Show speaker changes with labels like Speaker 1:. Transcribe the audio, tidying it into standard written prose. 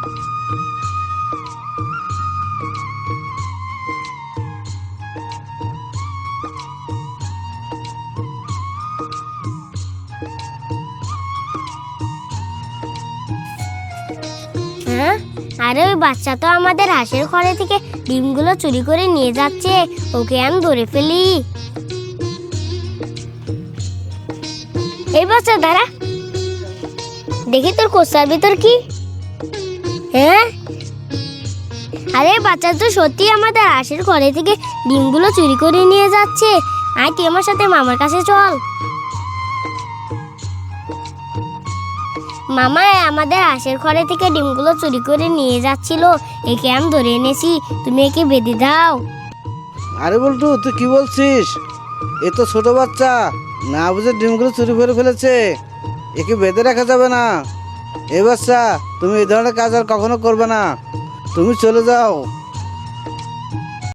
Speaker 1: হ্যাঁ, আরে ওই বাচ্চা তো আমাদের হাঁসের ঘরে থেকে ডিমগুলো চুরি করে নিয়ে যাচ্ছে। ওকে আমি ধরে ফেলি। এই বাচ্চা দাঁড়া, দেখি তোর কোষার ভিতর কি। হ্যাঁ, আরে বাচ্চা তো সত্যি আমাদের হাঁসের ঘরে থেকে ডিমগুলো চুরি করে নিয়ে যাচ্ছে। আয় তুই আমার সাথে মামার কাছে চল। মামা আমাদের হাঁসের ঘরে থেকে ডিমগুলো চুরি করে নিয়ে যাচ্ছিল, একে আমি ধরে এনেছি। তুমি একে বেঁধে দাও।
Speaker 2: আরে বল্টু, তুই কি বলছিস? এ তো ছোট বাচ্চা, না বুঝে ডিমগুলো চুরি করে ফেলেছে। একে বেঁধে রাখা যাবে না। এ বাচ্চা, তুমি এই ধরনের কাজ আর কখনো করবে না। তুমি চলে যাও।